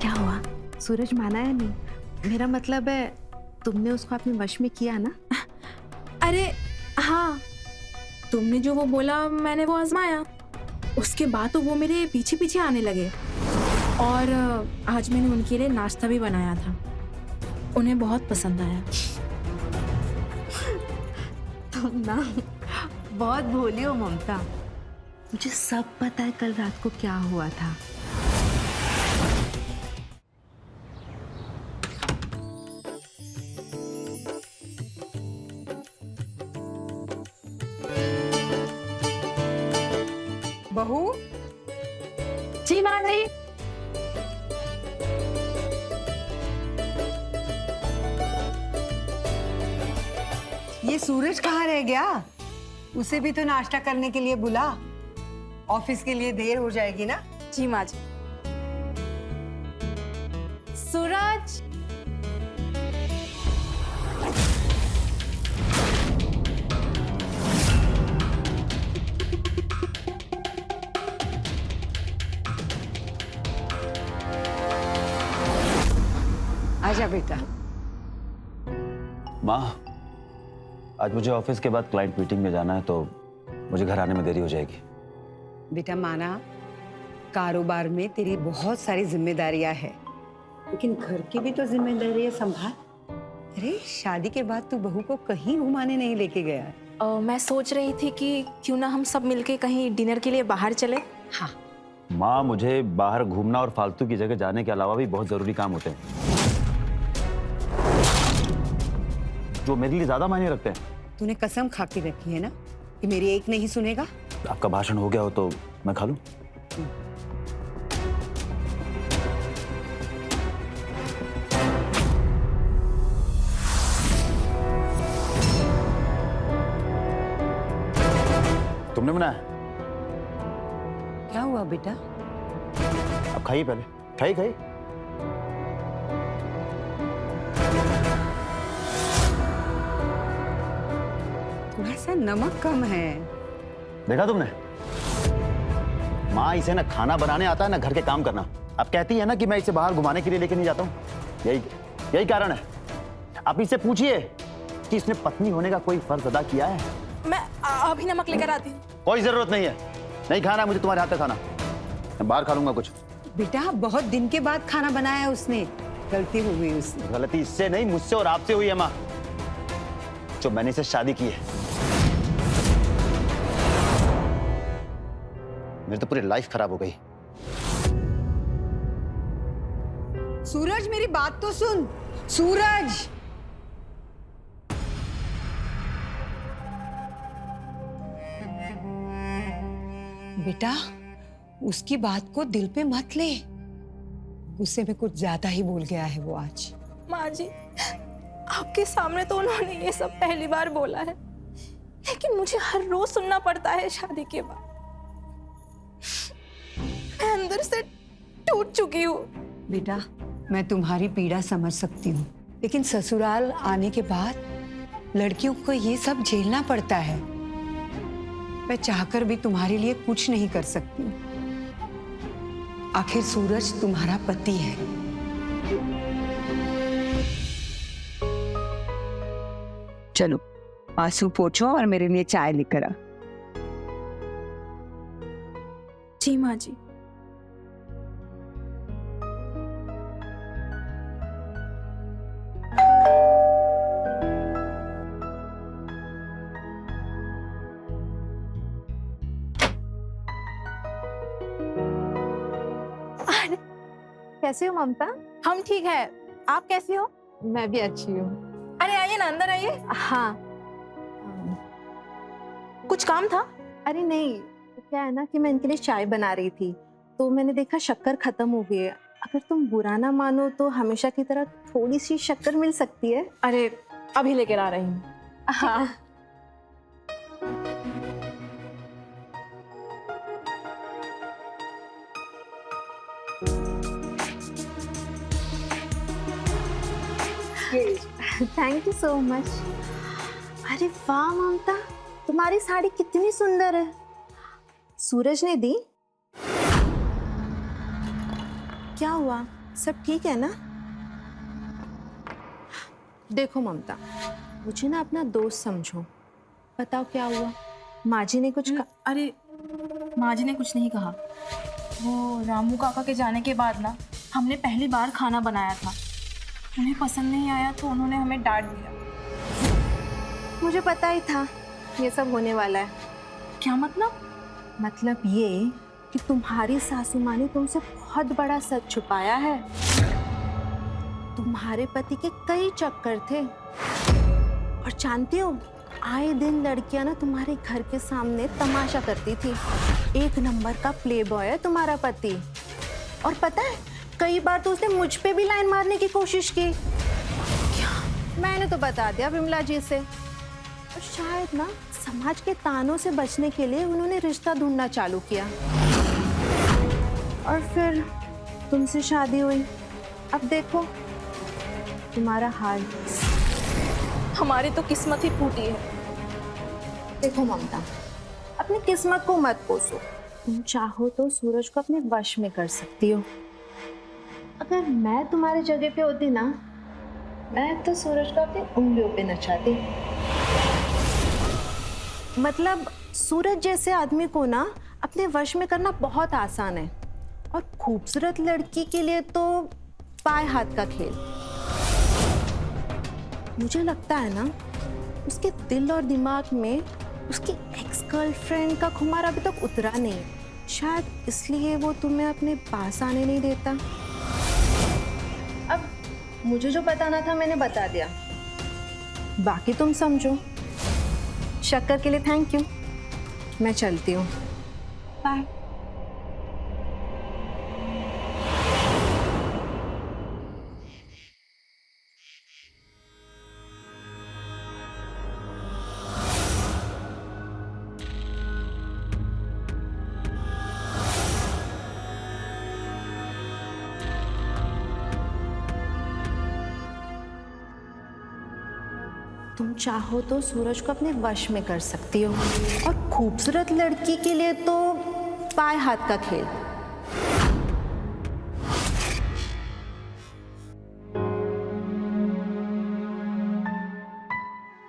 क्या हुआ? सूरज माना या नहीं? मेरा मतलब है तुमने उसको अपने वश में किया ना? अरे हाँ, तुमने जो वो बोला मैंने वो आजमाया। उसके बाद तो वो मेरे पीछे पीछे आने लगे और आज मैंने उनके लिए नाश्ता भी बनाया था। उन्हें बहुत पसंद आया। तुम ना बहुत भोली हो ममता। मुझे सब पता है कल रात को क्या हुआ था। बहू, जी माँ जी। ये सूरज कहाँ रह गया? उसे भी तो नाश्ता करने के लिए बुला। ऑफिस के लिए देर हो जाएगी ना। जी माँ जी। सूरज, आजा बेटा। माँ, आज मुझे ऑफिस के बाद क्लाइंट मीटिंग में जाना है तो मुझे घर आने में देरी हो जाएगी। बेटा माना, कारोबार में तेरी बहुत सारी जिम्मेदारियां हैं, लेकिन घर की भी तो जिम्मेदारियां संभाल। अरे शादी के बाद तू बहू को कहीं घुमाने नहीं लेके गया। मैं सोच रही थी कि क्यों ना हम सब मिलके कहीं डिनर के लिए बाहर चले। हाँ, माँ, मुझे बाहर घूमना और फालतू की जगह जाने के अलावा भी बहुत जरूरी काम होते हैं जो मेरे लिए ज्यादा मायने रखते हैं। तूने कसम खा के रखी है ना कि मेरी एक नहीं सुनेगा। आपका भाषण हो गया हो तो मैं खा लूं? तुमने बनाया? क्या हुआ बेटा? अब खाइए, पहले खाइए खाइए। थोड़ा सा नमक कम है। देखा तुमने? माँ, इसे ना खाना बनाने आता है ना घर के काम करना। अब कहती है ना कि मैं इसे बाहर घुमाने के लिए लेके नहीं जाता हूँ। यही कारण है। आप इससे पूछिए कि इसने पत्नी होने का कोई फर्ज अदा किया है। मैं अभी नमक लेकर आती हूँ। कोई जरूरत नहीं है। नहीं खाना मुझे तुम्हारे हाथ का खाना। मैं बाहर खा लूंगा कुछ। बेटा बहुत दिन के बाद खाना बनाया उसने, गलती हो गई उससे। गलती इससे नहीं, मुझसे और आपसे हुई है माँ, जो मैंने इसे शादी की है। मेरी तो पूरी लाइफ खराब हो गई। सूरज मेरी बात तो सुन। सूरज, बेटा उसकी बात को दिल पे मत ले। गुस्से में कुछ ज्यादा ही बोल गया है वो आज। माँ जी, आपके सामने तो उन्होंने ये सब पहली बार बोला है, लेकिन मुझे हर रोज सुनना पड़ता है शादी के बाद। मैं अंदर से टूट चुकी हूँ। बेटा मैं तुम्हारी पीड़ा समझ सकती हूँ, लेकिन ससुराल आने के बाद लड़कियों को ये सब झेलना पड़ता है। मैं चाहकर भी तुम्हारे लिए कुछ नहीं कर सकती। आखिर सूरज तुम्हारा पति है। चलो आंसू पोंछो और मेरे लिए चाय लेकर आ। जी माँ जी। कैसे हो ममता? हम ठीक है, आप कैसी हो? मैं भी अच्छी हूँ। अरे आइए ना, अंदर आइए। हाँ। कुछ काम था? अरे नहीं, तो क्या है ना कि मैं इनके लिए चाय बना रही थी तो मैंने देखा शक्कर खत्म हो गई है। अगर तुम बुरा ना मानो तो हमेशा की तरह थोड़ी सी शक्कर मिल सकती है। अरे अभी लेकर आ रही हूँ। हाँ। Thank you so much. अरे वाह ममता, तुम्हारी साड़ी कितनी सुंदर है। सूरज ने दी? क्या हुआ? सब ठीक है ना? देखो ममता, मुझे ना अपना दोस्त समझो। बताओ क्या हुआ? माँ जी ने कुछ अरे माँ जी ने कुछ नहीं कहा। वो रामू काका के जाने के बाद ना हमने पहली बार खाना बनाया था, उन्हें पसंद नहीं आया तो उन्होंने हमें डांट दिया। मुझे पता ही था ये सब होने वाला है। क्या मतलब? मतलब ये कि तुम्हारी सासू माँ ने तुमसे बहुत बड़ा सच छुपाया है। तुम्हारे पति के कई चक्कर थे और जानती हो, आए दिन लड़कियां ना तुम्हारे घर के सामने तमाशा करती थी। एक नंबर का प्ले बॉय है तुम्हारा पति। और पता है, कई बार तो उसने मुझ पे भी लाइन मारने की कोशिश की। क्या? मैंने तो बता दिया विमला जी से। और शायद ना समाज के तानों से बचने के लिए उन्होंने रिश्ता ढूंढना चालू किया और फिर तुमसे शादी हुई। अब देखो तुम्हारा हाल। हमारी तो किस्मत ही फूटी है। देखो ममता, अपनी किस्मत को मत कोसो। तुम चाहो तो सूरज को अपने वश में कर सकती हो। अगर मैं तुम्हारी जगह पे होती ना, मैं तो सूरज को अपनी उंगलियों पे नचाती। मतलब सूरज जैसे आदमी को ना अपने वश में करना बहुत आसान है, और खूबसूरत लड़की के लिए तो पाए हाथ का खेल। मुझे लगता है ना, उसके दिल और दिमाग में उसकी एक्स गर्लफ्रेंड का खुमार अभी तक उतरा नहीं। शायद इसलिए वो तुम्हें अपने पास आने नहीं देता। अब मुझे जो बताना था मैंने बता दिया, बाकी तुम समझो। शक्कर के लिए थैंक यू। मैं चलती हूँ, बाय। तुम चाहो तो सूरज को अपने वश में कर सकती हो, और खूबसूरत लड़की के लिए तो पाए हाथ का खेल।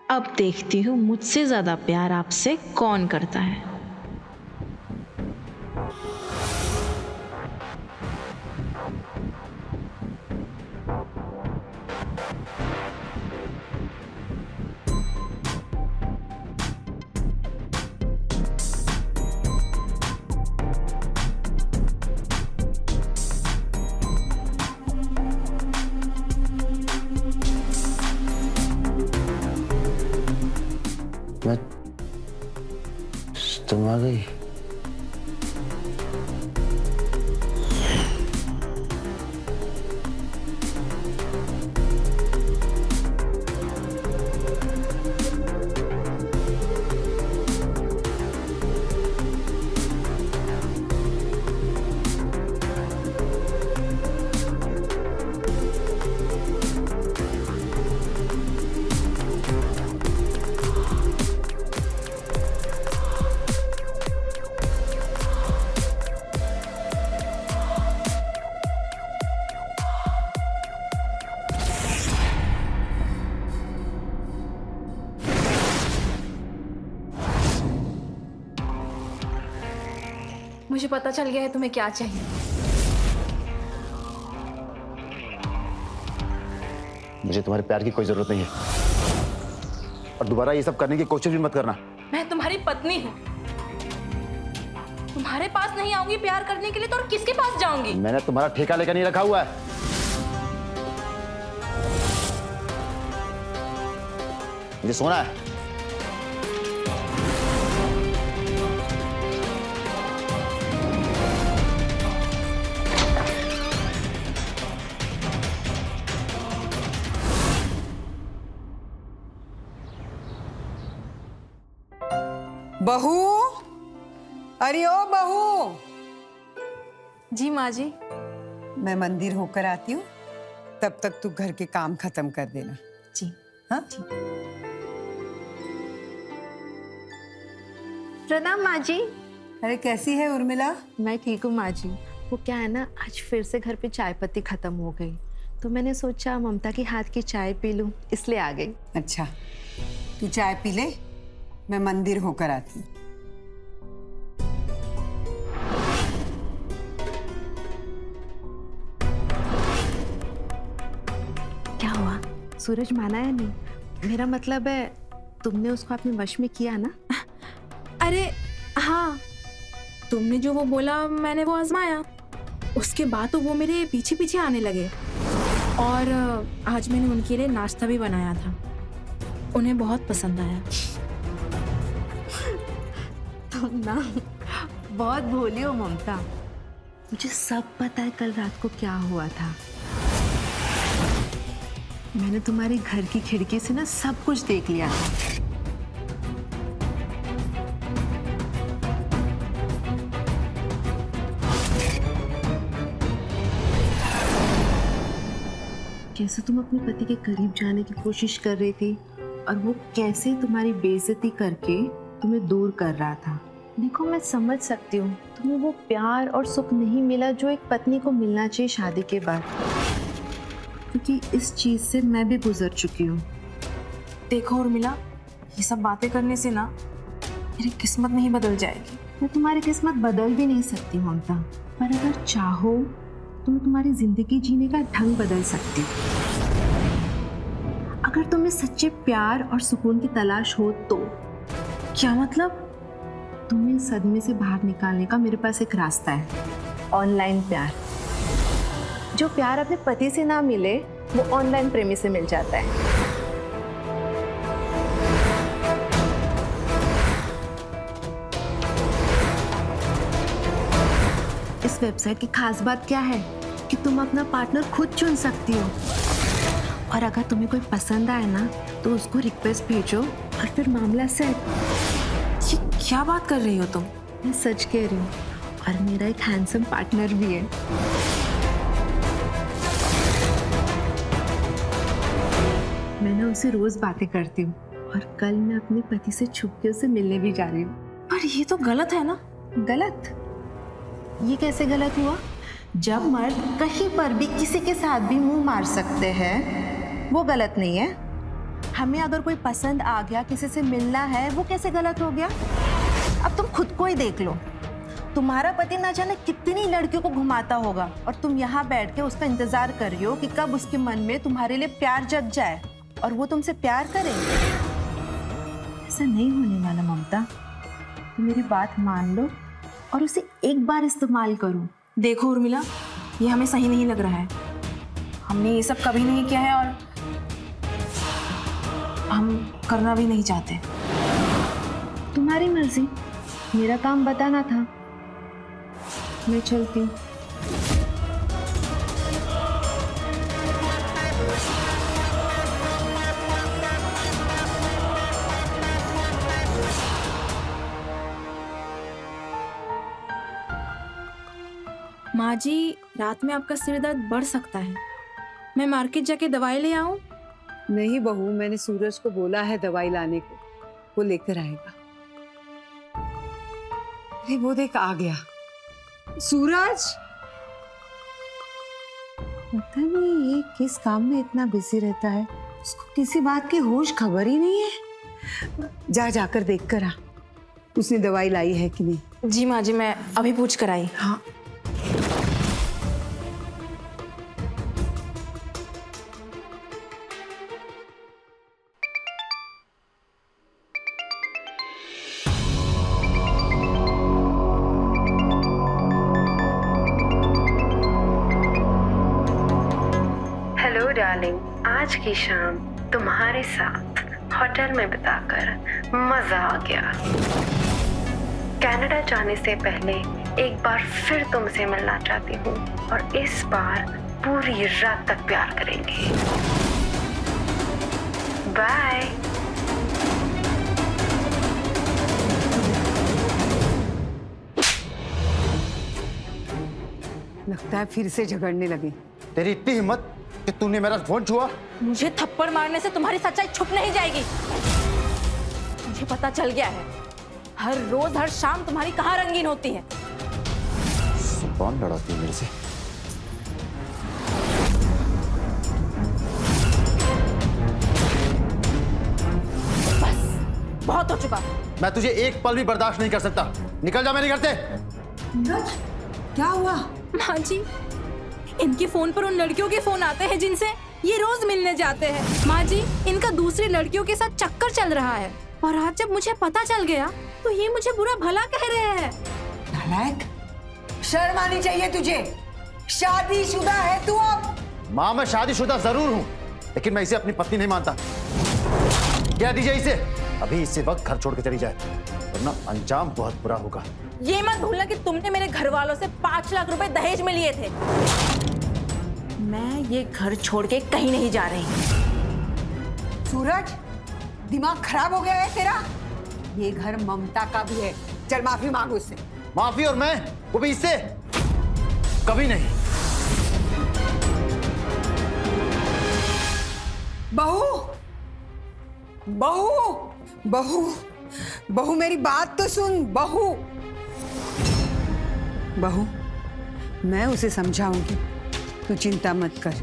अब देखती हूँ मुझसे ज्यादा प्यार आपसे कौन करता है। मैं तुम आ गई। मुझे पता चल गया है तुम्हें क्या चाहिए। मुझे तुम्हारे प्यार की कोई जरूरत नहीं है, और दोबारा ये सब करने की कोशिश भी मत करना। मैं तुम्हारी पत्नी हूँ, तुम्हारे पास नहीं आऊंगी प्यार करने के लिए तो और किसके पास जाऊंगी? मैंने तुम्हारा ठेका लेकर नहीं रखा हुआ है। मुझे सोना है। बहू, अरे ओ बहू। जी माँ जी। मैं मंदिर होकर आती हूँ, तब तक तू घर के काम खत्म कर देना। जी हाँ? प्रणाम माँ जी। अरे कैसी है उर्मिला? मैं ठीक हूँ माँ जी। वो क्या है ना, आज फिर से घर पे चाय पत्ती खत्म हो गई, तो मैंने सोचा ममता की हाथ की चाय पी लूं, इसलिए आ गई। अच्छा, तू चाय पी ले, मैं मंदिर होकर आती हूँ। क्या हुआ, सूरज माना या नहीं? मेरा मतलब है तुमने उसको अपने वश में किया ना? अरे हाँ, तुमने जो वो बोला मैंने वो आजमाया, उसके बाद तो वो मेरे पीछे पीछे आने लगे। और आज मैंने उनके लिए नाश्ता भी बनाया था, उन्हें बहुत पसंद आया। तुम ना बहुत भोली हो ममता, मुझे सब पता है कल रात को क्या हुआ था। मैंने तुम्हारे घर की खिड़की से ना सब कुछ देख लिया था। कैसे तुम अपने पति के करीब जाने की कोशिश कर रही थी और वो कैसे तुम्हारी बेइज्जती करके तुम्हें दूर कर रहा था। देखो, मैं समझ सकती हूँ तुम्हें वो प्यार और सुख नहीं मिला जो एक पत्नी को मिलना चाहिए शादी के बाद, क्योंकि इस चीज से मैं भी गुजर चुकी हूँ। देखो उर्मिला, ये सब बातें करने से ना मेरी किस्मत नहीं बदल जाएगी। मैं तुम्हारी किस्मत बदल भी नहीं सकती ममता, पर अगर चाहो तो मैं तुम्हारी जिंदगी जीने का ढंग बदल सकती हूँ। अगर तुम्हें सच्चे प्यार और सुकून की तलाश हो तो। क्या मतलब? तुम्हें सदमे से बाहर निकालने का मेरे पास एक रास्ता है, ऑनलाइन प्यार। जो प्यार अपने पति से ना मिले वो ऑनलाइन प्रेमी से मिल जाता है। इस वेबसाइट की खास बात क्या है कि तुम अपना पार्टनर खुद चुन सकती हो, और अगर तुम्हें कोई पसंद आए ना तो उसको रिक्वेस्ट भेजो और फिर मामला सेट। ये क्या बात कर रही हो तुम? मैं सच कह रही हूँ, और मेरा एक हैंडसम पार्टनर भी है। मैं ना उसे रोज बातें करती हूँ, और कल मैं अपने पति से छुप के उसे मिलने भी जा रही हूँ। पर ये तो गलत है ना? गलत? ये कैसे गलत हुआ? जब मर्द कहीं पर भी किसी के साथ भी मुंह मार सकते हैं वो गलत नहीं है। हमें अगर कोई पसंद आ गया, किसी से मिलना है, वो कैसे गलत हो गया? अब तुम खुद को ही देख लो, तुम्हारा पति ना जाने कितनी लड़कियों को घुमाता होगा, और तुम यहाँ बैठ के उसका इंतजार कर रही हो कि कब उसके मन में तुम्हारे लिए प्यार जग जाए और वो तुमसे प्यार करे। ऐसा नहीं होने वाला ममता, तुम मेरी बात मान लो और उसे एक बार इस्तेमाल करो। देखो उर्मिला, ये हमें सही नहीं लग रहा है। हमने ये सब कभी नहीं किया है और हम करना भी नहीं चाहते। तुम्हारी मर्जी, मेरा काम बताना था। मैं चलती हूँ। माँ जी, रात में आपका सिर दर्द बढ़ सकता है, मैं मार्केट जाके दवाई ले आऊं? नहीं बहू, मैंने सूरज को बोला है दवाई लाने को, वो लेकर आएगा। अरे वो देख, आ गया सूरज। पता नहीं ये किस काम में इतना बिजी रहता है, उसको किसी बात की होश खबर ही नहीं है। जाकर देख कर आ, उसने दवाई लाई है कि नहीं। जी माँ जी, मैं अभी पूछ कर आई। हाँ। हेलो डार्लिंग, आज की शाम तुम्हारे साथ होटल में बिताकर मजा आ गया। कनाडा जाने से पहले एक बार फिर तुमसे मिलना चाहती हूँ, और इस बार पूरी रात तक प्यार करेंगे। बाय। लगता है फिर से झगड़ने लगे। तेरी इतनी हिम्मत कि तूने मेरा फोन छुआ? मुझे थप्पड़ मारने से तुम्हारी सच्चाई छुप नहीं जाएगी। मुझे पता चल गया है, हर रोज हर शाम तुम्हारी कहाँ रंगीन होती है। कौन लड़ाती है मेरे से? बहुत हो चुका। मैं तुझे एक पल भी बर्दाश्त नहीं कर सकता। निकल जा मेरे घर से। नीरज, क्या हुआ? माँ जी, इनके फोन पर उन लड़कियों के फोन आते हैं जिनसे ये रोज मिलने जाते हैं। माँ जी, इनका दूसरी लड़कियों के साथ चक्कर चल रहा है और आज जब मुझे पता चल गया तो ये मुझे बुरा भला कह रहे हैं। नालायक, शर्म आनी चाहिए तुझे। शादीशुदा है तू अब। माँ, मैं शादीशुदा जरूर हूँ, लेकिन मैं इसे अपनी पत्नी नहीं मानता। क्या दीजिए इसे, अभी इसी वक्त घर छोड़ के चली जाए, वरना अंजाम बहुत बुरा होगा। ये मत भूलना कि तुमने मेरे घर वालों से 5 लाख रुपए दहेज में लिए थे। मैं ये घर छोड़ के कहीं नहीं जा रही। सूरज, दिमाग खराब हो गया है तेरा? ये घर ममता का भी है। चल माफी मांग उससे। माफी? और मैं, वो भी इससे? कभी नहीं। बहू, बहू, बहू, बहू, मेरी बात तो सुन। बहू, बहू, मैं उसे समझाऊंगी, तू चिंता मत कर।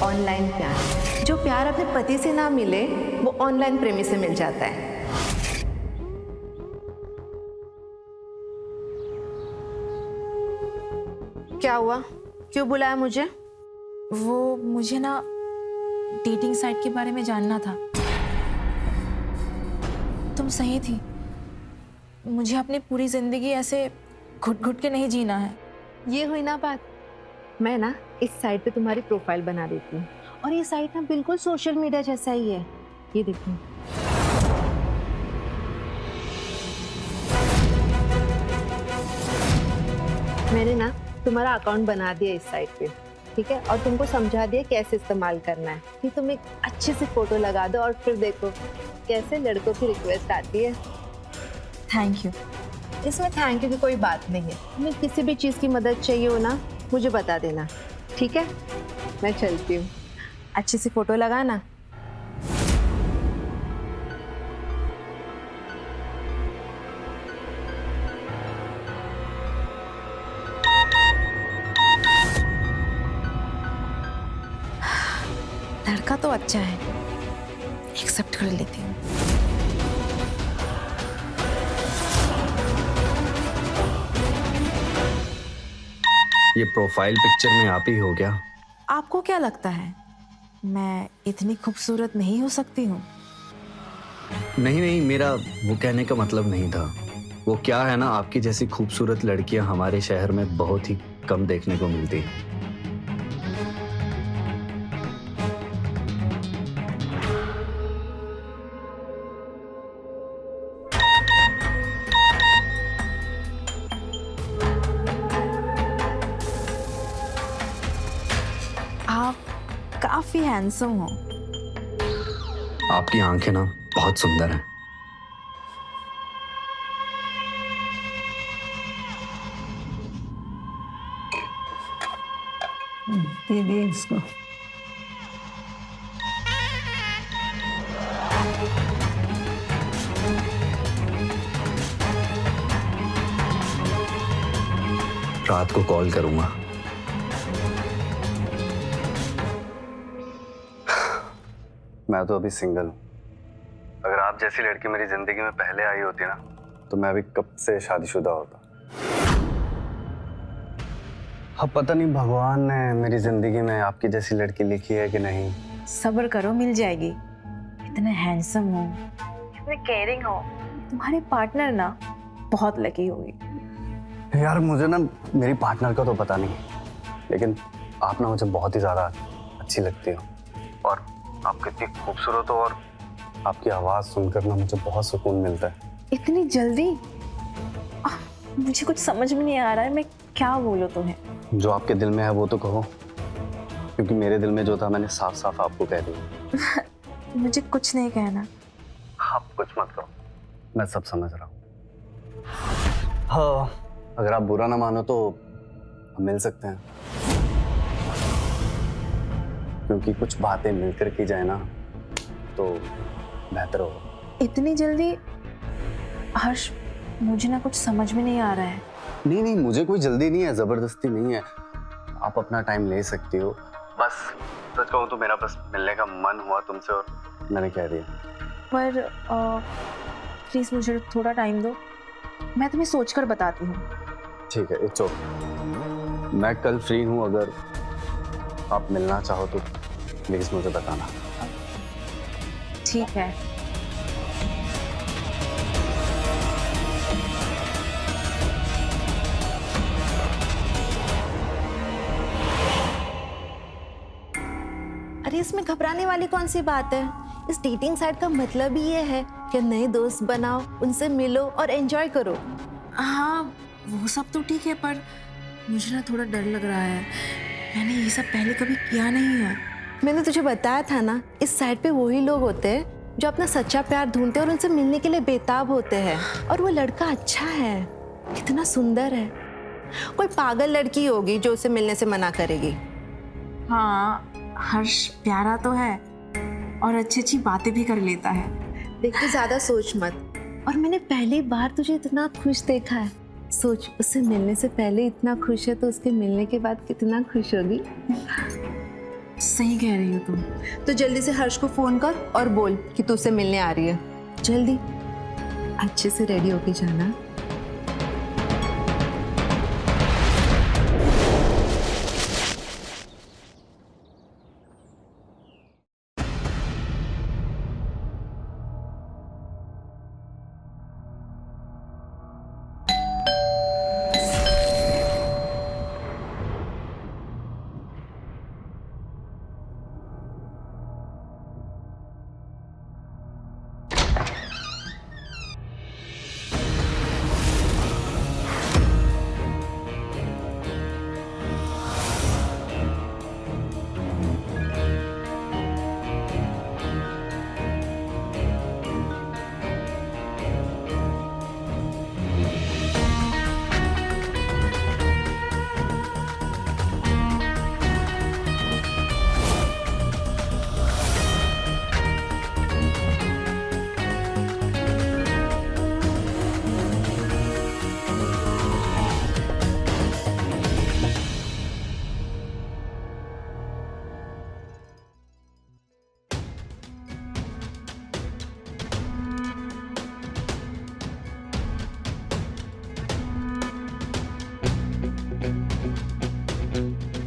ऑनलाइन प्यार, जो प्यार अपने पति से ना मिले वो ऑनलाइन प्रेमी से मिल जाता है। क्या हुआ, क्यों बुलाया मुझे? वो मुझे ना डेटिंग साइट के बारे में जानना था। तुम सही थी, मुझे अपनी पूरी जिंदगी ऐसे घुट घुट के नहीं जीना है। ये हुई ना बात। मैं ना इस साइट पे तुम्हारी प्रोफाइल बना देती हूँ, और ये साइट ना बिल्कुल सोशल मीडिया जैसा ही है। ये देखो, मैंने ना तुम्हारा अकाउंट बना दिया इस साइट पे, ठीक है? और तुमको समझा दिया कैसे इस्तेमाल करना है कि तुम एक अच्छे से फोटो लगा दो और फिर देखो कैसे लड़कों की रिक्वेस्ट आती है। Thank you. इसमें थैंक यू की कोई बात नहीं है। तुम्हें किसी भी चीज़ की मदद चाहिए हो ना, मुझे बता देना, ठीक है? मैं चलती हूँ, अच्छी सी फोटो लगाना। लड़का तो अच्छा है, एक्सेप्ट कर लेती हूँ। ये प्रोफाइल पिक्चर में आप ही हो क्या? आपको क्या लगता है मैं इतनी खूबसूरत नहीं हो सकती हूँ? नहीं नहीं, मेरा वो कहने का मतलब नहीं था। वो क्या है ना, आपकी जैसी खूबसूरत लड़कियां हमारे शहर में बहुत ही कम देखने को मिलती हैं। आप काफी हैंडसम हो। आपकी आंखें ना बहुत सुंदर हैं। दे दे इसको। रात को कॉल करूंगा। मैं तो अभी सिंगल हूँ। अगर आप जैसी लड़की मेरी जिंदगी में पहले आई होती ना, तो मैं अभी कब से शादीशुदा होता। अब पता नहीं भगवान ने मेरी जिंदगी में आपकी जैसी लड़की लिखी है कि नहीं। सब्र करो, मिल जाएगी। इतने हैंडसम हो, इतने केयरिंग हो, तुम्हारे पार्टनर ना बहुत लकी होगी। यार मुझे ना मेरी पार्टनर का तो पता नहीं, लेकिन आप ना मुझे बहुत ही ज्यादा अच्छी लगती हो, और आप कितनी खूबसूरत हो, और आपकी आवाज सुनकर ना मुझे बहुत सुकून मिलता है। इतनी जल्दी? मुझे कुछ समझ में नहीं आ रहा है, मैं क्या बोलूं तुम्हें। जो आपके दिल में है वो तो कहो, क्योंकि मेरे दिल में जो था मैंने साफ साफ आपको कह दिया। मुझे कुछ नहीं कहना। आप कुछ मत करो, मैं सब समझ रहा हूँ। हाँ, अगर आप बुरा ना मानो तो हम मिल सकते हैं, क्योंकि कुछ बातें मिलकर की जाए ना तो बेहतर होगा। इतनी जल्दी? हर्ष, मुझे ना कुछ समझ में नहीं आ रहा है। नहीं नहीं, मुझे कोई जल्दी नहीं है, जबरदस्ती नहीं है, आप अपना टाइम ले सकती हो। बस सच कहूँ तो मेरा बस मिलने का मन हुआ तुमसे और मैंने कह दिया। पर प्लीज मुझे थोड़ा टाइम दो, मैं तुम्हें सोचकर बताती हूँ। ठीक है, इट्स ओके। मैं कल फ्री हूँ, अगर आप मिलना चाहो तो प्लीज मुझे बताना। ठीक है। अरे इसमें घबराने वाली कौन सी बात है? इस डेटिंग साइट का मतलब ही ये है कि नए दोस्त बनाओ, उनसे मिलो और एंजॉय करो। हाँ, वो सब तो ठीक है, पर मुझे ना थोड़ा डर लग रहा है। मैंने ये सब पहले कभी किया नहीं है। मैंने तुझे बताया था ना, इस साइट पे वही लोग होते हैं जो अपना सच्चा प्यार ढूंढते हैं और उनसे मिलने के लिए बेताब होते हैं। और वो लड़का अच्छा है, कितना सुंदर है। कोई पागल लड़की होगी जो उसे मिलने से मना करेगी। हाँ, हर्ष प्यारा तो है और अच्छी अच्छी बातें भी कर लेता है। देख, तू ज्यादा सोच मत। और मैंने पहली बार तुझे इतना खुश देखा है। सोच, उससे मिलने से पहले इतना खुश है तो उसके मिलने के बाद कितना खुश होगी। सही कह रही हो तुम। तो जल्दी से हर्ष को फोन कर और बोल कि तू उससे मिलने आ रही है। जल्दी, अच्छे से रेडी होके जाना।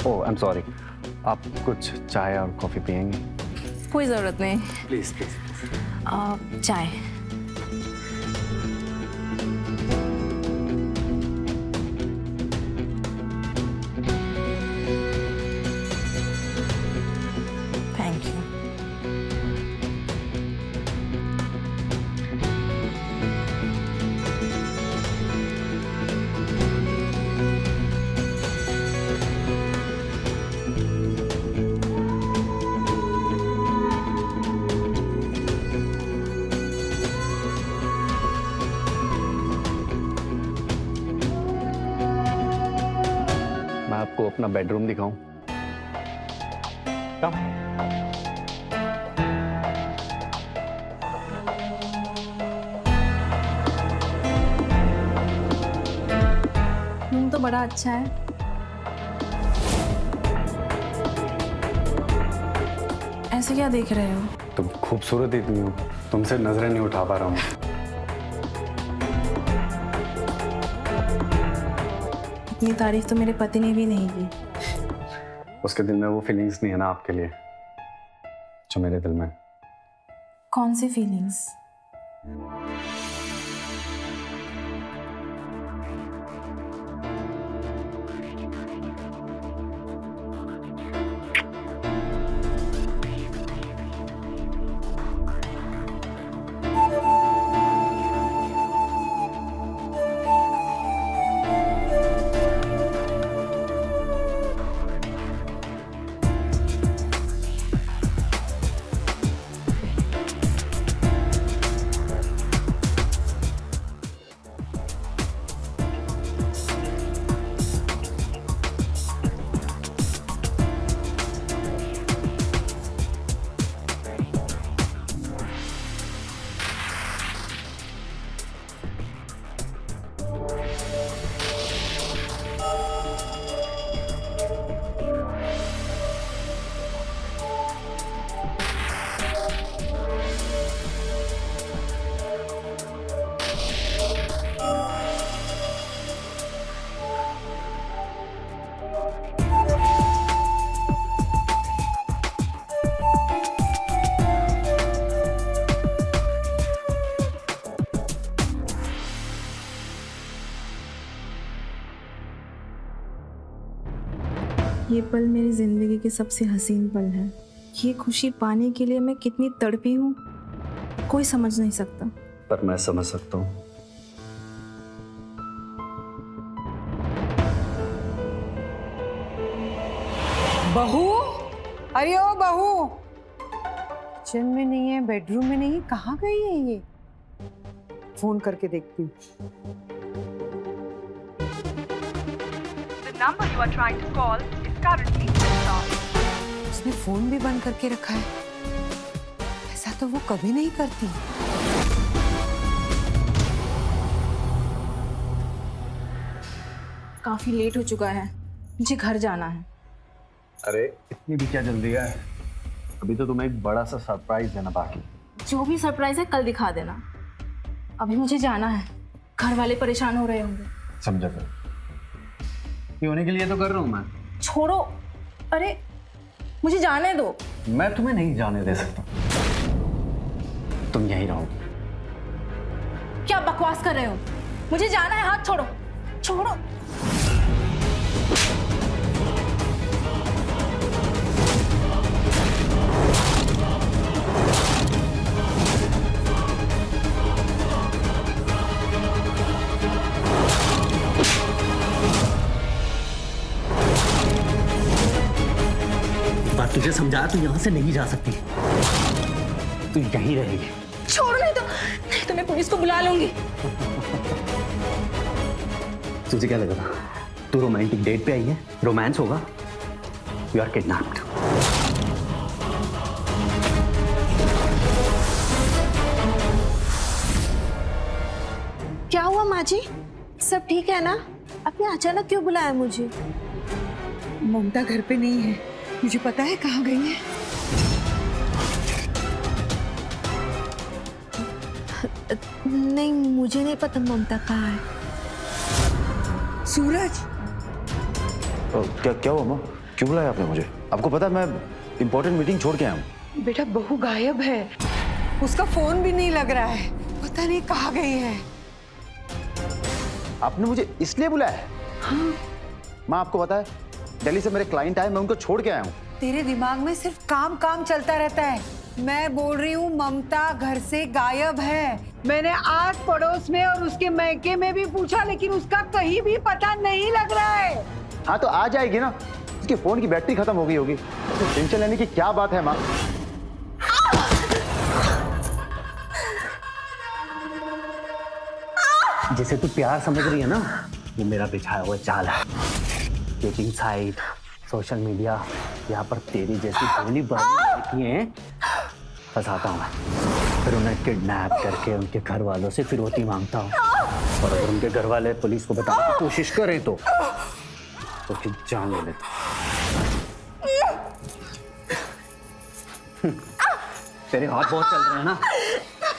Oh, I am sorry. आप कुछ चाय और कॉफी पियेंगे? कोई जरूरत नहीं। Please please. चाय। Thank you. मैं आपको अपना बेडरूम दिखाऊं? Come. रूम तो बड़ा अच्छा है। ऐसे क्या देख रहे हो? तुम खूबसूरत इतनी हो, तुमसे नजरें नहीं उठा पा रहा हूँ। इतनी तारीफ तो मेरे पति ने भी नहीं की। उसके दिल में वो फीलिंग्स नहीं है ना आपके लिए जो मेरे दिल में। कौन सी फीलिंग्स? ये पल मेरी जिंदगी के सबसे हसीन पल है। ये खुशी पाने के लिए मैं कितनी तड़पी हूँ, कोई समझ नहीं सकता। पर मैं समझ सकता हूँ। बहू, अरे ओ बहू, किचन में नहीं है, बेडरूम में नहीं है, कहाँ गई है ये? फोन करके देखती हूँ। उसने फोन भी बंद करके रखा है। ऐसा तो वो कभी नहीं करती। काफी लेट हो चुका है, मुझे घर जाना है। अरे इतनी भी क्या जल्दी है? अभी तो तुम्हें एक बड़ा सा सरप्राइज देना बाकी। जो भी सरप्राइज है कल दिखा देना, अभी मुझे जाना है। घर वाले परेशान हो रहे होंगे। समझा कर, ये होने के लिए तो कर रहा हूँ मैं। छोड़ो, अरे मुझे जाने दो। मैं तुम्हें नहीं जाने दे सकता, तुम यहीं रहोगी। क्या बकवास कर रहे हो? मुझे जाना है, हाथ छोड़ो, छोड़ो। बात तुझे समझाया, तू यहाँ से नहीं जा सकती, तू यहीं रहेगी। छोड़ो, नहीं तो मैं पुलिस को बुला लूंगी। तुझे क्या लगा था तू रोमांटिक डेट पे आई है, रोमांस होगा? You are kidnapped. क्या हुआ माँ जी, सब ठीक है ना? आपने अचानक क्यों बुलाया मुझे? ममता घर पे नहीं है, मुझे पता है कहाँ गई है। नहीं, मुझे नहीं पता ममता कहाँ है। सूरज, क्या हुआ माँ? क्यों बुलाया आपने मुझे? आपको पता है मैं इंपॉर्टेंट मीटिंग छोड़ के आया हूँ। बेटा बहू गायब है, उसका फोन भी नहीं लग रहा है, पता नहीं कहाँ गई है। आपने मुझे इसलिए बुलाया है? हाँ। माँ आपको पता है दिल्ली से मेरे क्लाइंट आए, मैं उनको छोड़ के आया हूँ। तेरे दिमाग में सिर्फ काम काम चलता रहता है। मैं बोल रही हूँ ममता घर से गायब है। मैंने आस पड़ोस में और उसके मैके में भी पूछा, लेकिन उसका कहीं भी पता नहीं लग रहा है। हाँ तो आ जाएगी ना, उसके फोन की बैटरी खत्म हो गई होगी। तो टेंशन लेने की क्या बात है माँ? जिसे तू प्यार समझ रही है ना, वो मेरा बिछाया हुआ चाल है। डेटिंग साइट, सोशल मीडिया, यहाँ पर तेरी जैसी भोली लड़कियां फंसाता हूँ मैं, फिर उन्हें किडनैप करके उनके घर वालों से फिरौती मांगता हूँ। और अगर उनके घर वाले पुलिस को बताने की कोशिश करें तो फिर जान ले लेता। तेरे हाथ बहुत चल रहे हैं ना,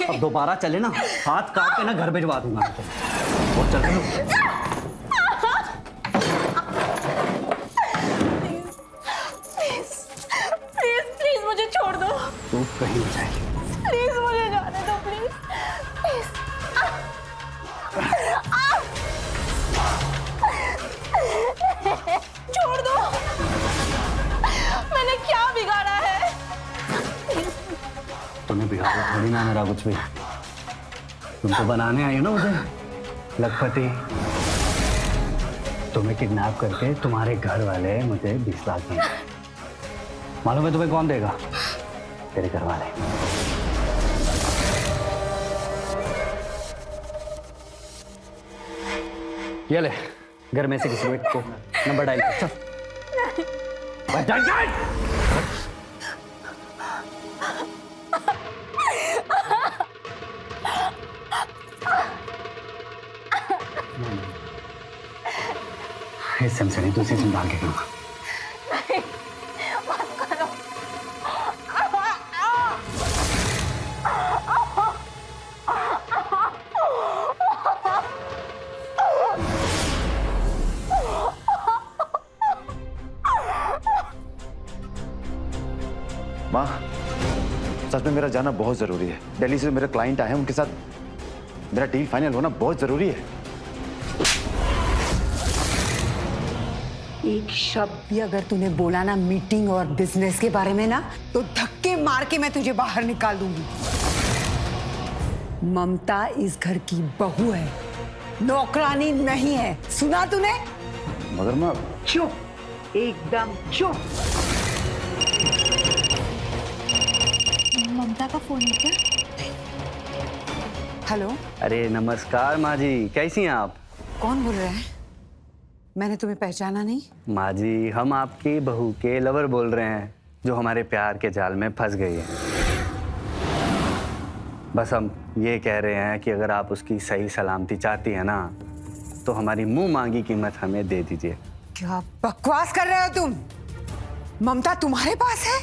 अब दोबारा चले ना, हाथ काट के ना घर भिजवा दूंगा मैं तुम्हें। बहुत चल रहे हो। प्लीज मुझे छोड़ दो। तू कहीं नहीं जाएगी। प्लीज मुझे जाने दो, प्लीज। छोड़ दो, मैंने क्या बिगाड़ा है? तुम्हें बिगाड़ा थोड़ी ना मेरा कुछ भी। तुमको बनाने आई हो ना मुझे लखपति। तुम्हें किडनैप करके तुम्हारे घर वाले मुझे 20 लाख देंगे। मालूम है तुम्हें कौन देगा? तेरे घर वाले। ये ले, घर में से किसी को नंबर डायल कर। चल इस सिम से नहीं, दूसरी सिम डाल के करूँगा। माँ सच में मेरा जाना बहुत जरूरी है। दिल्ली से मेरे क्लाइंट आए हैं, उनके साथ मेरा डील फाइनल होना बहुत जरूरी है। एक शब्द भी अगर तूने बोला ना मीटिंग और बिजनेस के बारे में ना, तो धक्के मार के मैं तुझे बाहर निकाल दूंगी। ममता इस घर की बहू है, नौकरानी नहीं है, सुना तूने? मगर माँ, चुप, एकदम चुप। ममता का फोन है क्या? हेलो, अरे नमस्कार माँ जी, कैसी हैं आप? कौन बोल रहा है? मैंने तुम्हें पहचाना नहीं। माँ जी, हम आपकी बहू के लवर बोल रहे हैं, जो हमारे प्यार के जाल में फंस गई है। बस हम ये कह रहे हैं कि अगर आप उसकी सही सलामती चाहती हैं ना, तो हमारी मुंह मांगी कीमत हमें दे दीजिए। क्या बकवास कर रहे हो तुम? ममता तुम्हारे पास है?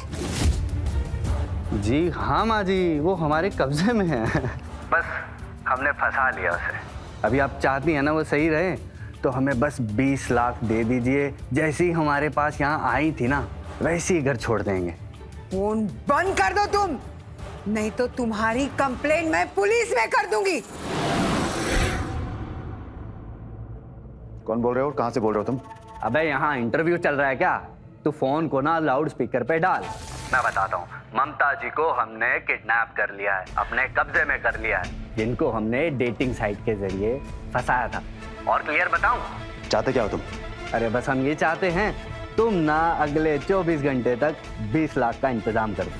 जी हाँ माँ जी, वो हमारे कब्जे में है। बस हमने फंसा लिया उसे। अभी आप चाहती हैं ना वो सही रहे, तो हमें बस 20 लाख दे दीजिए। जैसे ही हमारे पास यहाँ आई थी ना, वैसे ही घर छोड़ देंगे। फोन बंद कर दो तुम, नहीं तो तुम्हारी कंप्लेंट मैं पुलिस में कर दूंगी। कौन बोल रहे हो और कहाँ से बोल रहे हो तुम? अबे यहाँ इंटरव्यू चल रहा है क्या? तू फोन को ना लाउड स्पीकर पे डाल। मैं बताता हूँ, ममता जी को हमने किडनैप कर लिया है, अपने कब्जे में कर लिया है, जिनको हमने डेटिंग साइट के जरिए फंसाया था। और क्लियर बताऊं? चाहते क्या हो तुम? अरे बस हम ये चाहते हैं, तुम ना अगले 24 घंटे तक 20 लाख का इंतजाम कर दो।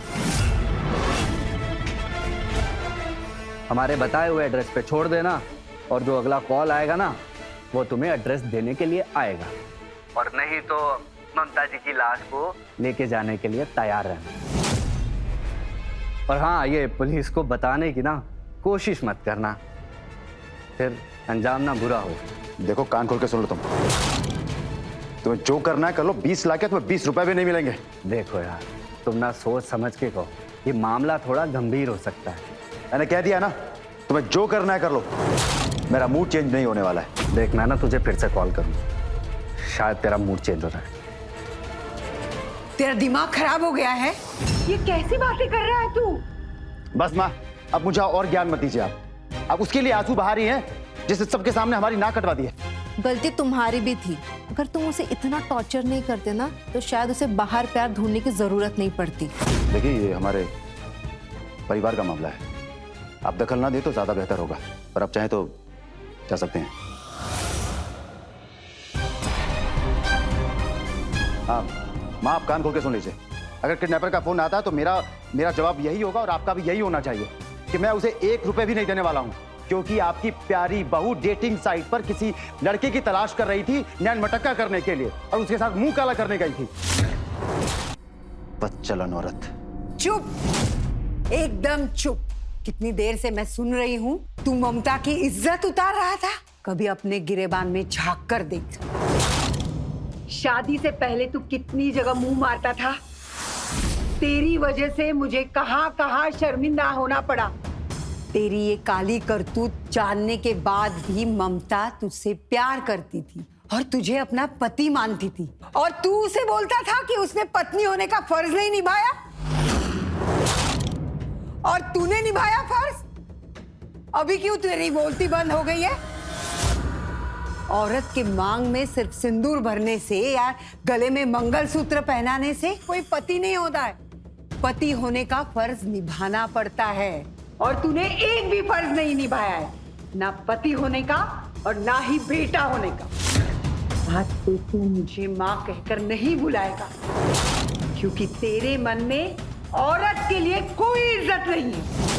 हमारे बताए हुए एड्रेस पे छोड़ देना, और जो अगला कॉल आएगा ना, वो तुम्हें एड्रेस देने के लिए आएगा। और नहीं तो ममता जी की लाश को लेके जाने के लिए तैयार रहना। और हाँ, ये पुलिस को बताने की ना कोशिश मत करना, फिर अंजाम ना बुरा हो। देखो, कान खोल के सुन लो तुम। तुम्हें जो करना है कर लो, 20 लाख है, तुम्हें 20 रुपए भी नहीं मिलेंगे। देखो यार, तुम ना सोच समझ के कहो, ये मामला थोड़ा गंभीर हो सकता है। मैंने कह दिया ना, तुम्हें जो करना है कर लो, मेरा मूड चेंज नहीं होने वाला है। देख, मैं ना तुझे फिर से कॉल करूँ, शायद तेरा मूड चेंज हो रहा है। तेरा दिमाग खराब हो गया है? ये कैसी बातें कर रहा है तू? बस माँ, अब मुझे और ज्ञान मत दीजिए आप। अब उसके लिए आंसू बहा रही हैं, जिसने सबके सामने हमारी नाक कटवा दी है। गलती तुम्हारी भी थी। अगर तुम उसे इतना टॉर्चर नहीं करते ना, तो शायद उसे बाहर प्यार ढूंढने की जरूरत नहीं पड़ती। देखिए, ये हमारे परिवार का मामला है, आप दखल ना दे तो ज्यादा बेहतर होगा, पर आप चाहें तो जा सकते हैं। हाँ माँ, आप कान खोल के सुन लीजिए। अगर किडनैपर का फोन आता है तो मेरा जवाब यही होगा, और आपका भी यही होना चाहिए कि मैं उसे 1 रुपए भी नहीं देने वाला हूँ, क्योंकि आपकी प्यारी बहू डेटिंग साइट पर किसी लड़के की तलाश कर रही थी, नैन मटक्का करने के लिए, और उसके साथ मुंह काला करने गई थी। बदचलन औरत। चुप, एकदम चुप। कितनी देर से मैं सुन रही हूँ, तू ममता की इज्जत उतार रहा था। कभी अपने गिरेबान में झांक कर देख। शादी से पहले तू कितनी जगह मुंह मारता था। तेरी वजह से मुझे कहां कहां शर्मिंदा होना पड़ा। तेरी ये काली करतूत जानने के बाद भी ममता तुझसे प्यार करती थी और तुझे अपना पति मानती थी, और तू उसे बोलता था कि उसने पत्नी होने का फर्ज नहीं निभाया, और तूने निभाया फर्ज। अभी क्यों तेरी बोलती बंद हो गई है? औरत के मांग में सिर्फ सिंदूर भरने से या गले में मंगलसूत्र पहनाने से कोई पति नहीं होता है। पति होने का फर्ज निभाना पड़ता है, और तूने एक भी फर्ज नहीं निभाया है, ना पति होने का और ना ही बेटा होने का। आज तो तू मुझे माँ कहकर नहीं बुलाएगा, क्योंकि तेरे मन में औरत के लिए कोई इज्जत नहीं है।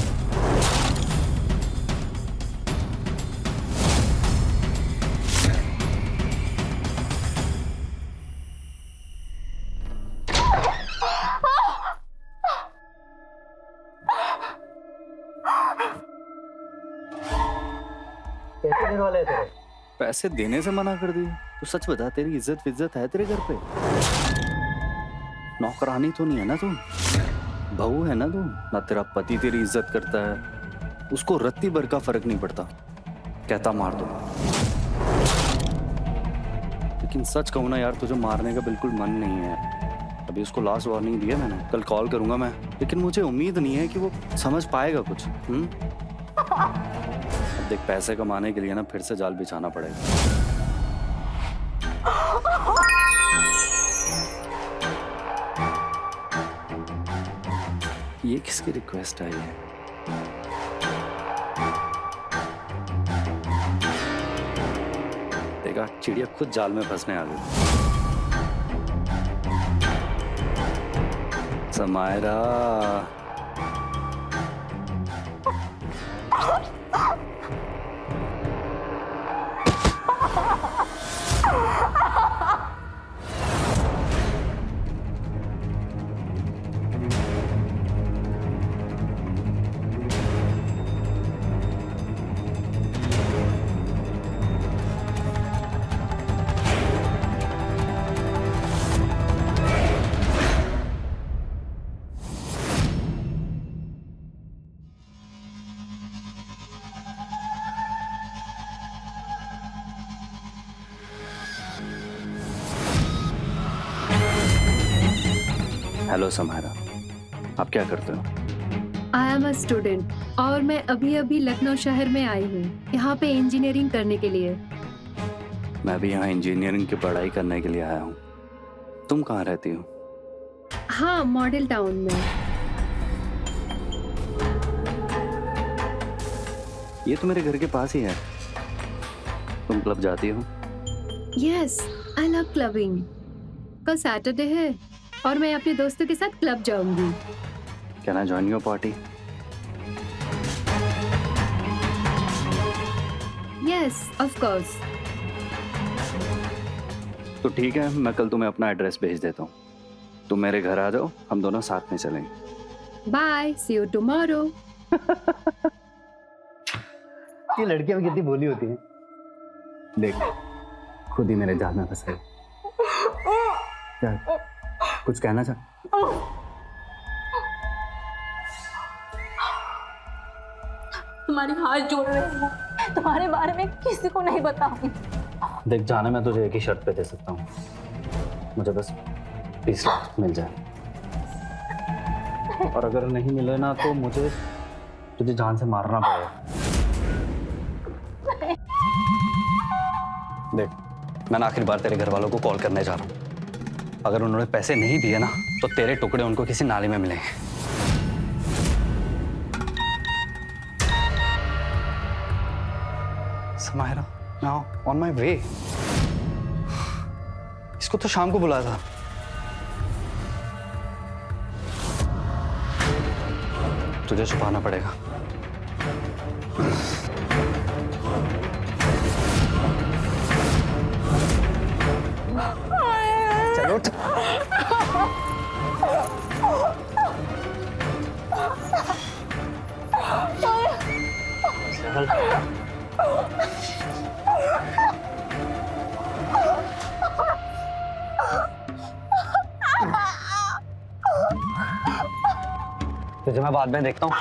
कैसे दिन वाले तेरे? पैसे देने से मना कर दी तो सच बता, तेरी इज्जत विज्जत है तेरे घर पे? नौकरानी तो नहीं है ना तू, बहू है ना तू। ना तेरा पति तेरी इज्जत करता है, उसको रत्ती भर का फर्क नहीं पड़ता, कहता मार दो। लेकिन सच कहूं ना यार, तुझे मारने का बिल्कुल मन नहीं है। अभी उसको लास्ट वार्निंग दी है मैंने, कल कॉल करूंगा मैं, लेकिन मुझे उम्मीद नहीं है कि वो समझ पाएगा कुछ। अब देख, पैसे कमाने के लिए ना फिर से जाल बिछाना पड़ेगा। किसकी रिक्वेस्ट आई है? देखा, चिड़िया खुद जाल में फंसने आ गई। समायरा, हेलो समायरा, आप क्या करते हो? आई एम अ स्टूडेंट और मैं अभी अभी लखनऊ शहर में आई हूँ यहाँ पे इंजीनियरिंग करने के लिए। मैं भी यहाँ इंजीनियरिंग की पढ़ाई करने के लिए आया हूँ। तुम कहाँ रहती हो? हाँ, मॉडल टाउन में। ये तो मेरे घर के पास ही है। तुम क्लब जाती हो? Yes, I love clubbing. कल सैटरडे है और मैं अपने दोस्तों के साथ क्लब जाऊंगी। Can I join your party? Yes, of course. तो ठीक है, मैं कल तुम्हें अपना एड्रेस भेज देता हूँ। तुम मेरे घर आ जाओ, हम दोनों साथ में चलेंगे। Bye, see you tomorrow. ये लड़कियां भी कितनी भोली होती हैं। देख, खुद ही मेरे जाल में फंस गई। क्या कुछ कहना चाह? तुम्हारी हाथ जोड़ रही हूँ, तुम्हारे बारे में किसी को नहीं बताऊंगी। देख जाने, मैं तुझे एक ही शर्त पे दे सकता हूँ, मुझे बस 20 लाख मिल जाए। और अगर नहीं मिले ना तो मुझे तुझे जान से मारना पड़ेगा। देख, मैं आखिरी बार तेरे घर वालों को कॉल करने जा रहा हूँ। अगर उन्होंने पैसे नहीं दिए ना तो तेरे टुकड़े उनको किसी नाली में मिलेंगे। Samaira, now on my way. इसको तो शाम को बुलाया था। तुझे छुपाना पड़ेगा। चलो तुझे मैं बाद में देखता हूँ।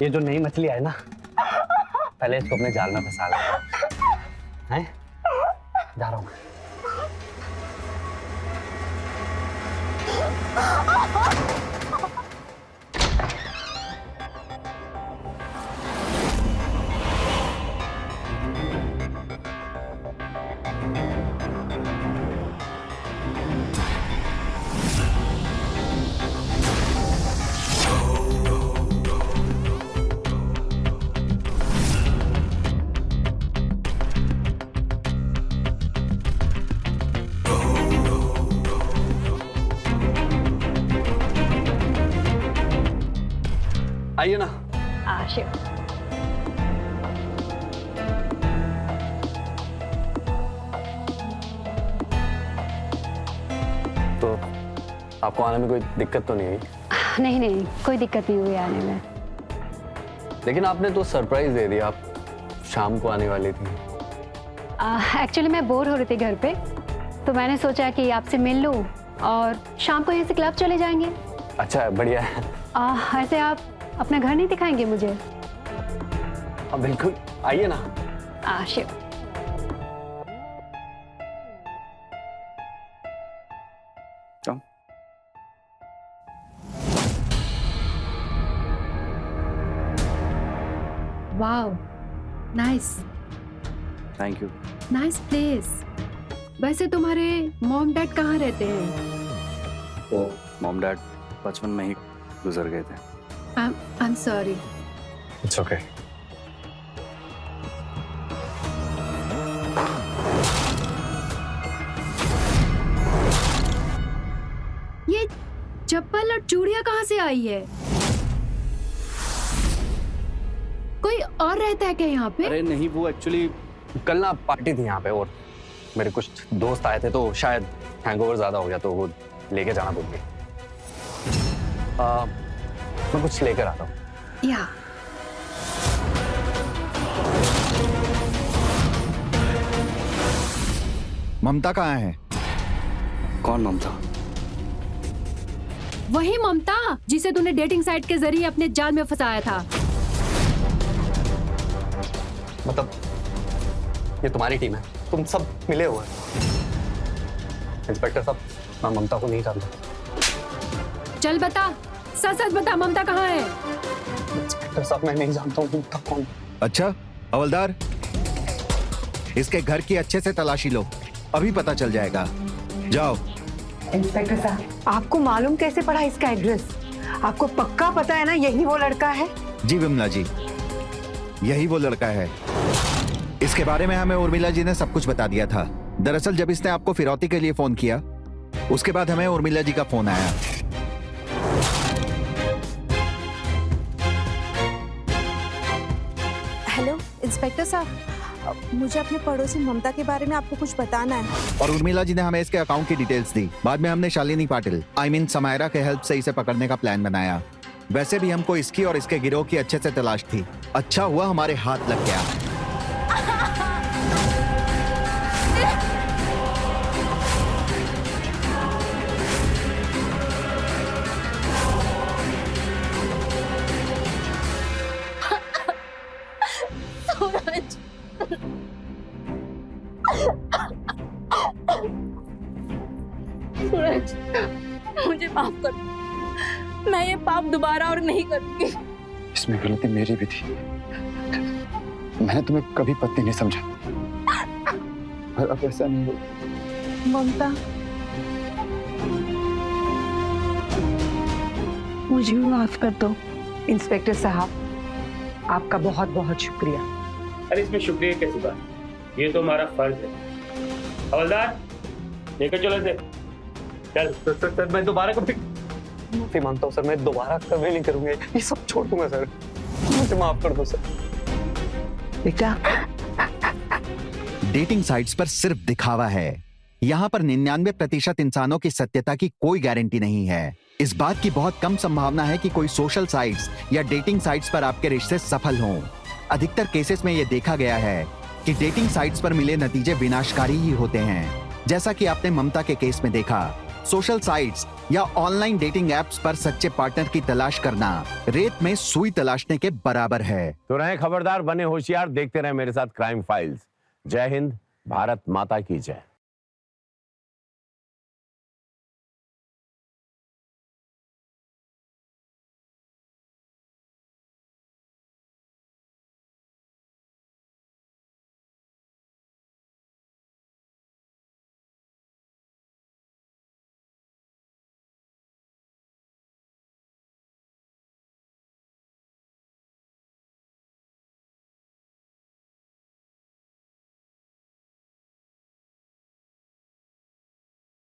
ये जो नई मछली है ना, पहले इसको अपने जाल में फंसा ले। हैं? जा रहा हूँ। आइए ना। आशिक, तो आपको आने में कोई दिक्कत तो नहीं हुई? नहीं नहीं, कोई दिक्कत नहीं हुई आने में। लेकिन आपने तो सरप्राइज दे दिया, आप शाम को आने वाली थी। एक्चुअली मैं बोर हो रही थी घर पे, तो मैंने सोचा कि आपसे मिल लूं और शाम को यहाँ से क्लब चले जाएंगे। अच्छा, बढ़िया है। ऐसे आप अपना घर नहीं दिखाएंगे मुझे? हाँ बिल्कुल, आइए ना। Ashiq, come. Wow, nice. Thank you. Nice place. वैसे तुम्हारे मॉम डैड कहाँ रहते हैं? तो मॉम डैड बचपन में ही गुजर गए थे। I'm sorry. It's okay. ये चप्पल और चूड़ियां कहाँ से आई है? कोई और रहता है क्या यहाँ पे? अरे नहीं, वो एक्चुअली कल ना पार्टी थी यहाँ पे और मेरे कुछ दोस्त आए थे तो शायद हैंगओवर ज्यादा हो गया तो वो लेके जाना भूल गई। मैं कुछ लेकर आता हूँ। या ममता कहाँ है? कौन ममता? वही ममता जिसे तूने डेटिंग साइट के जरिए अपने जाल में फंसाया था। मतलब ये तुम्हारी टीम है, तुम सब मिले हुए हैं। इंस्पेक्टर साहब, मैं ममता को नहीं जानता। चल बता, सच सच बता, ममता कहाँ है? इंस्पेक्टर साहब, मैं नहीं जानता हूँ ममता कौन। अच्छा हवलदार, इसके घर की अच्छे से तलाशी लो, अभी पता चल जाएगा। जाओ। इंस्पेक्टर साहब, आपको मालूम कैसे पड़ा इसका एड्रेस? आपको पक्का पता है ना यही वो लड़का है? जी विमला जी, यही वो लड़का है। इसके बारे में हमें उर्मिला जी ने सब कुछ बता दिया था। दरअसल जब इसने आपको फिरौती के लिए फोन किया, उसके बाद हमें उर्मिला जी का फोन आया। हेलो इंस्पेक्टर साहब, मुझे अपने पड़ोसी ममता के बारे में आपको कुछ बताना है। और उर्मिला जी ने हमें इसके अकाउंट की डिटेल्स दी। बाद में हमने शालिनी पाटिल समायरा के हेल्प से इसे पकड़ने का प्लान बनाया। वैसे भी हमको इसकी और इसके गिरोह की अच्छे से तलाश थी। अच्छा हुआ हमारे हाथ लग गया। सूरज, मुझे माफ कर, मैं ये पाप दोबारा और नहीं करूंगी। इसमें गलती मेरी भी थी, मैंने तुम्हें कभी पत्नी नहीं समझा। और अब ऐसा नहीं हो। ममता, मुझे भी माफ कर दो। इंस्पेक्टर साहब, आपका बहुत बहुत शुक्रिया। अरे इसमें शुक्रिया कैसी बात, ये तो हमारा फर्ज है। हवलदार, लेकर चलो इसे। चल। सर मैं दोबारा कभी माफी मांगता हूँ सर, मैं दोबारा कभी नहीं करूंगा, ये सब छोड़ दूंगा सर, मुझे माफ कर दो सर। बेटा, डेटिंग साइट्स पर सिर्फ दिखावा है। यहाँ पर 99% इंसानों की सत्यता की कोई गारंटी नहीं है। इस बात की बहुत कम संभावना है कि कोई सोशल साइट्स या डेटिंग साइट्स पर आपके रिश्ते सफल हों। अधिकतर केसेस में यह देखा गया है कि डेटिंग साइट्स पर मिले नतीजे विनाशकारी ही होते हैं। जैसा कि आपने ममता के केस में देखा, सोशल साइट्स या ऑनलाइन डेटिंग एप्स पर सच्चे पार्टनर की तलाश करना रेत में सुई तलाशने के बराबर है। तो रहें खबरदार, बने होशियार, देखते रहें मेरे साथ क्राइम फाइल्स। जय हिंद, भारत माता की जय।